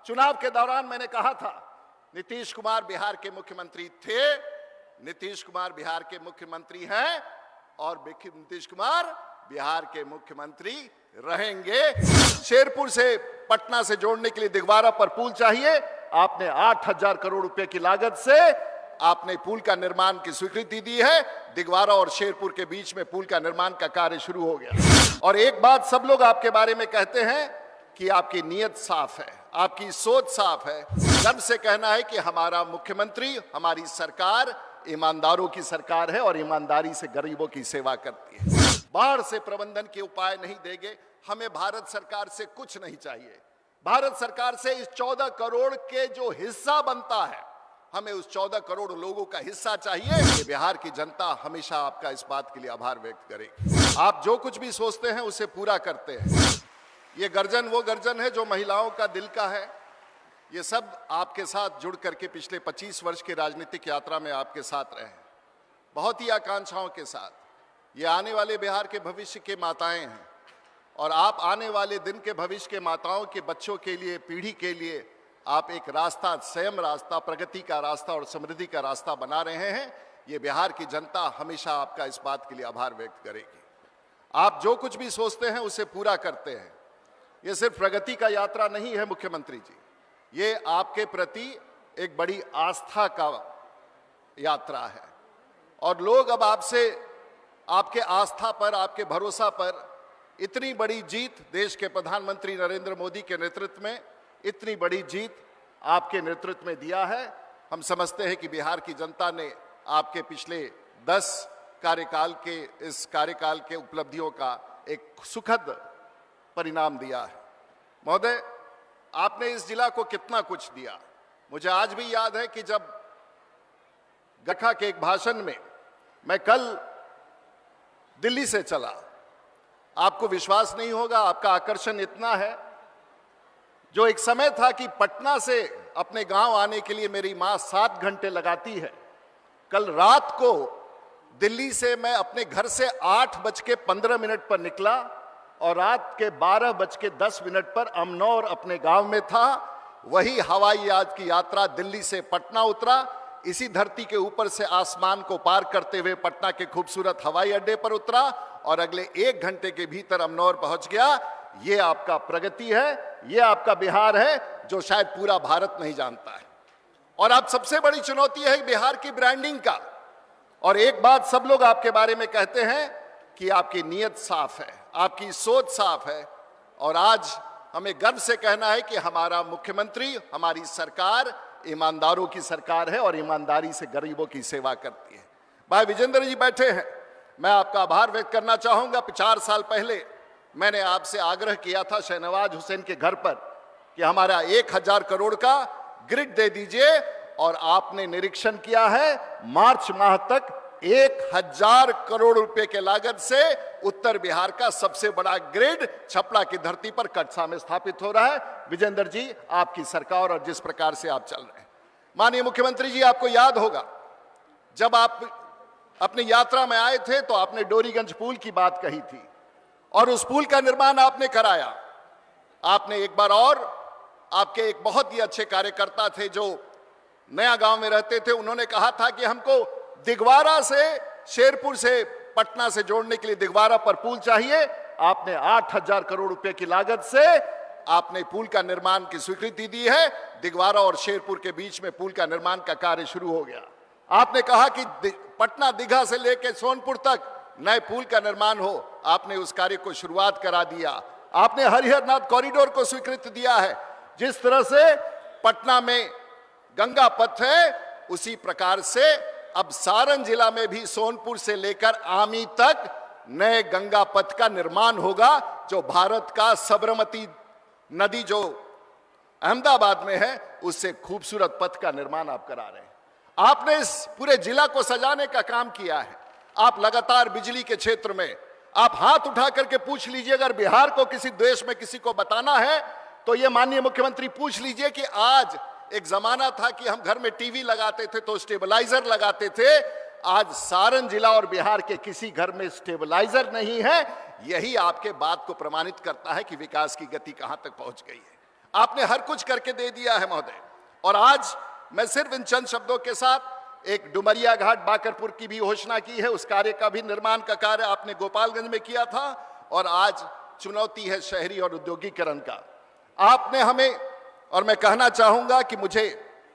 चुनाव के दौरान मैंने कहा था नीतीश कुमार बिहार के मुख्यमंत्री थे, नीतीश कुमार बिहार के मुख्यमंत्री हैं और नीतीश कुमार बिहार के मुख्यमंत्री रहेंगे। शेरपुर से पटना से जोड़ने के लिए दिगवारा पर पुल चाहिए। आपने 8,000 करोड़ रुपए की लागत से आपने पुल का निर्माण की स्वीकृति दी है। दिगवारा और शेरपुर के बीच में पुल का निर्माण का कार्य शुरू हो गया। और एक बात सब लोग आपके बारे में कहते हैं कि आपकी नीयत साफ है, आपकी सोच साफ है। गर्व से कहना है कि हमारा मुख्यमंत्री, हमारी सरकार ईमानदारों की सरकार है और ईमानदारी से गरीबों की सेवा करती है। बाढ़ से प्रबंधन के उपाय नहीं देंगे, हमें भारत सरकार से कुछ नहीं चाहिए। भारत सरकार से इस 14 करोड़ के जो हिस्सा बनता है, हमें उस 14 करोड़ लोगों का हिस्सा चाहिए। ये बिहार की जनता हमेशा आपका इस बात के लिए आभार व्यक्त करेगी। आप जो कुछ भी सोचते हैं उसे पूरा करते हैं। ये गर्जन वो गर्जन है जो महिलाओं का दिल का है। ये सब आपके साथ जुड़ करके पिछले 25 वर्ष की राजनीतिक यात्रा में आपके साथ रहे हैं, बहुत ही आकांक्षाओं के साथ। ये आने वाले बिहार के भविष्य के माताएं हैं और आप आने वाले दिन के भविष्य के माताओं के बच्चों के लिए, पीढ़ी के लिए आप एक रास्ता, स्वयं रास्ता, प्रगति का रास्ता और समृद्धि का रास्ता बना रहे हैं। ये बिहार की जनता हमेशा आपका इस बात के लिए आभार व्यक्त करेगी। आप जो कुछ भी सोचते हैं उसे पूरा करते हैं। ये सिर्फ प्रगति का यात्रा नहीं है मुख्यमंत्री जी, ये आपके प्रति एक बड़ी आस्था का यात्रा है। और लोग अब आपसे, आपके आस्था पर, आपके भरोसा पर इतनी बड़ी जीत, देश के प्रधानमंत्री नरेंद्र मोदी के नेतृत्व में इतनी बड़ी जीत आपके नेतृत्व में दिया है। हम समझते हैं कि बिहार की जनता ने आपके पिछले 10 कार्यकाल के, इस कार्यकाल के उपलब्धियों का एक सुखद परिणाम दिया है। महोदय, आपने इस जिला को कितना कुछ दिया। मुझे आज भी याद है कि जब गखा के एक भाषण में मैं कल दिल्ली से चला, आपको विश्वास नहीं होगा, आपका आकर्षण इतना है। जो एक समय था कि पटना से अपने गांव आने के लिए मेरी मां 7 घंटे लगाती है, कल रात को दिल्ली से मैं अपने घर से 8:15 पर निकला और रात के 12:10 पर अमनौर अपने गांव में था। वही हवाई जहाज की यात्रा दिल्ली से पटना उतरा, इसी धरती के ऊपर से आसमान को पार करते हुए पटना के खूबसूरत हवाई अड्डे पर उतरा और अगले 1 घंटे के भीतर अमनौर पहुंच गया। ये आपका प्रगति है, ये आपका बिहार है जो शायद पूरा भारत नहीं जानता है। और अब सबसे बड़ी चुनौती है बिहार की ब्रांडिंग का। और एक बात सब लोग आपके बारे में कहते हैं कि आपकी नीयत साफ है, आपकी सोच साफ है। और आज हमें गर्व से कहना है कि हमारा मुख्यमंत्री, हमारी सरकार ईमानदारों की सरकार है और ईमानदारी से गरीबों की सेवा करती है। भाई विजेंद्र जी बैठे हैं, मैं आपका आभार व्यक्त करना चाहूंगा। 4 साल पहले मैंने आपसे आग्रह किया था शहनवाज हुसैन के घर पर कि हमारा 1,000 करोड़ का ग्रिड दे दीजिए, और आपने निरीक्षण किया है मार्च माह तक 1,000 करोड़ रुपए के लागत से उत्तर बिहार का सबसे बड़ा ग्रिड छपरा की धरती पर कटसा में स्थापित हो रहा है। विजेंद्र जी, आपकी सरकार और जिस प्रकार से आप चल रहे हैं, माननीय मुख्यमंत्री जी, आपको याद होगा जब आप अपनी यात्रा में आए थे तो आपने डोरीगंज पुल की बात कही थी और उस पुल का निर्माण आपने कराया। आपने एक बार और, आपके एक बहुत ही अच्छे कार्यकर्ता थे जो नया गांव में रहते थे, उन्होंने कहा था कि हमको दिगवारा से, शेरपुर से पटना से जोड़ने के लिए दिगवारा पर पुल चाहिए। आपने 8,000 करोड़ रुपए की लागत से आपने पुल का निर्माण की स्वीकृति दी है। दिगवारा और शेरपुर के बीच में पुल का निर्माण का कार्य शुरू हो गया। आपने कहा कि पटना दीघा से लेकर सोनपुर तक नए पुल का निर्माण हो, आपने उस कार्य को शुरुआत करा दिया। आपने हरिहरनाथ कॉरिडोर को स्वीकृति दिया है। जिस तरह से पटना में गंगा पथ है, उसी प्रकार से अब सारण जिला में भी सोनपुर से लेकर आमी तक नए गंगा पथ का निर्माण होगा, जो भारत का साबरमती नदी जो अहमदाबाद में है, उससे खूबसूरत पथ का निर्माण आप करा रहे हैं। आपने इस पूरे जिला को सजाने का काम किया है। आप लगातार बिजली के क्षेत्र में, आप हाथ उठा करके पूछ लीजिए, अगर बिहार को किसी देश में किसी को बताना है तो ये माननीय मुख्यमंत्री पूछ लीजिए कि आज एक जमाना था कि हम घर में टीवी लगाते थे तो स्टेबलाइजर लगाते थे, आज सारण जिला और बिहार के किसी घर में स्टेबलाइजर नहीं है। यही आपके बात को प्रमाणित करता है कि विकास की गति कहां तक पहुंच गई है। आपने हर कुछ करके दे दिया है महोदय। और आज मैं सिर्फ इन चंद शब्दों के साथ एक डुमरिया घाट बाकरपुर की भी घोषणा की है, उस कार्य का भी निर्माण का कार्य आपने गोपालगंज में किया था, और आज चुनौती है शहरी और औद्योगिकरण का। आपने हमें, और मैं कहना चाहूंगा कि मुझे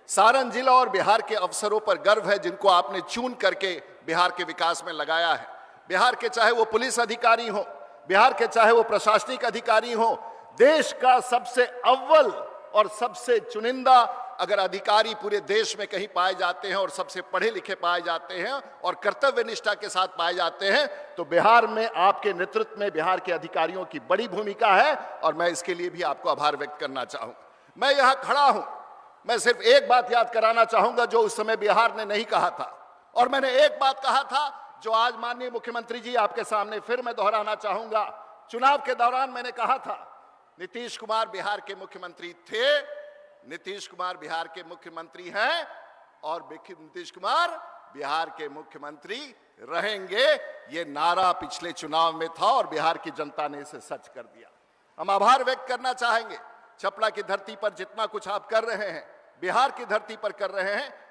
सारण जिला और बिहार के अफसरों पर गर्व है जिनको आपने चुन करके बिहार के विकास में लगाया है। बिहार के चाहे वो पुलिस अधिकारी हो, बिहार के चाहे वो प्रशासनिक अधिकारी हो, देश का सबसे अव्वल और सबसे चुनिंदा अगर अधिकारी पूरे देश में कहीं पाए जाते हैं और सबसे पढ़े लिखे पाए जाते हैं और कर्तव्य निष्ठा के साथ पाए जाते हैं, तो बिहार में आपके नेतृत्व में बिहार के अधिकारियों की बड़ी भूमिका है, और मैं इसके लिए भी आपको आभार व्यक्त करना चाहूंगा। मैं यहां खड़ा हूं, मैं सिर्फ एक बात याद कराना चाहूंगा जो उस समय बिहार ने नहीं कहा था, और मैंने एक बात कहा था जो आज माननीय मुख्यमंत्री जी आपके सामने फिर मैं दोहराना चाहूंगा। चुनाव के दौरान मैंने कहा था, नीतीश कुमार बिहार के मुख्यमंत्री थे, नीतीश कुमार बिहार के मुख्यमंत्री हैं, और नीतीश कुमार बिहार के मुख्यमंत्री रहेंगे। ये नारा पिछले चुनाव में था और बिहार की जनता ने इसे सच कर दिया। हम आभार व्यक्त करना चाहेंगे, छपरा की धरती पर जितना कुछ आप कर रहे हैं, बिहार की धरती पर कर रहे हैं।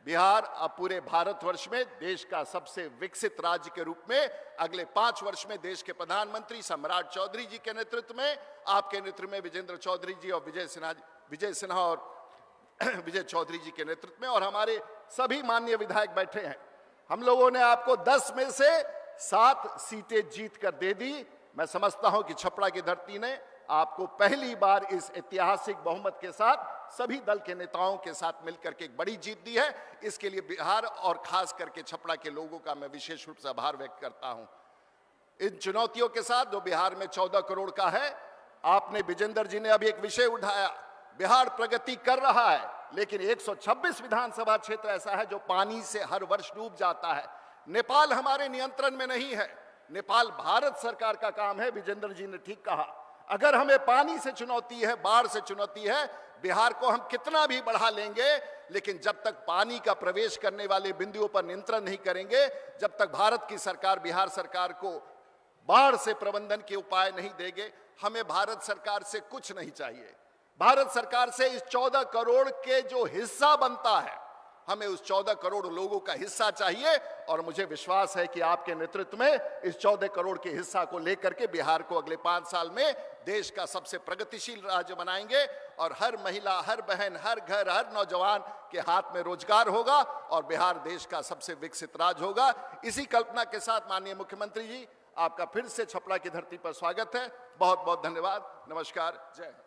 बिहार अब पूरे भारतवर्ष में देश का सबसे विकसित राज्य के रूप में अगले 5 वर्ष में देश के प्रधानमंत्री सम्राट चौधरी जी के नेतृत्व में, आपके नेतृत्व में विजेंद्र चौधरी जी और विजय सिन्हा और विजय चौधरी जी के नेतृत्व में, और हमारे सभी माननीय विधायक बैठे हैं। हम लोगों ने आपको 10 में से 7 सीटें जीत कर दे दी। मैं समझता हूं कि छपरा की धरती ने आपको पहली बार इस ऐतिहासिक बहुमत के साथ सभी दल के नेताओं के साथ मिलकर के एक बड़ी जीत दी है। इसके लिए बिहार और खास करके छपरा के लोगों का मैं विशेष रूप से आभार व्यक्त करता हूं। इन चुनौतियों के साथ जो बिहार में 14 करोड़ का है, आपने विजेंद्र जी ने अभी एक विषय उठाया, बिहार प्रगति कर रहा है, लेकिन 126 विधानसभा क्षेत्र ऐसा है जो पानी से हर वर्ष डूब जाता है। नेपाल हमारे नियंत्रण में नहीं है, नेपाल भारत सरकार का काम है। विजेंद्र जी ने ठीक कहा, अगर हमें पानी से चुनौती है, बाढ़ से चुनौती है, बिहार को हम कितना भी बढ़ा लेंगे, लेकिन जब तक पानी का प्रवेश करने वाले बिंदुओं पर नियंत्रण नहीं करेंगे, जब तक भारत की सरकार बिहार सरकार को बाढ़ से प्रबंधन के उपाय नहीं देंगे, हमें भारत सरकार से कुछ नहीं चाहिए। भारत सरकार से इस 14 करोड़ के जो हिस्सा बनता है, हमें उस 14 करोड़ लोगों का हिस्सा चाहिए, और मुझे विश्वास है कि आपके नेतृत्व में इस 14 करोड़ के हिस्सा को लेकर के बिहार को अगले 5 साल में देश का सबसे प्रगतिशील राज्य बनाएंगे, और हर महिला, हर बहन, हर घर, हर नौजवान के हाथ में रोजगार होगा, और बिहार देश का सबसे विकसित राज्य होगा। इसी कल्पना के साथ माननीय मुख्यमंत्री जी, आपका फिर से छपरा की धरती पर स्वागत है। बहुत बहुत धन्यवाद। नमस्कार। जय हिंद।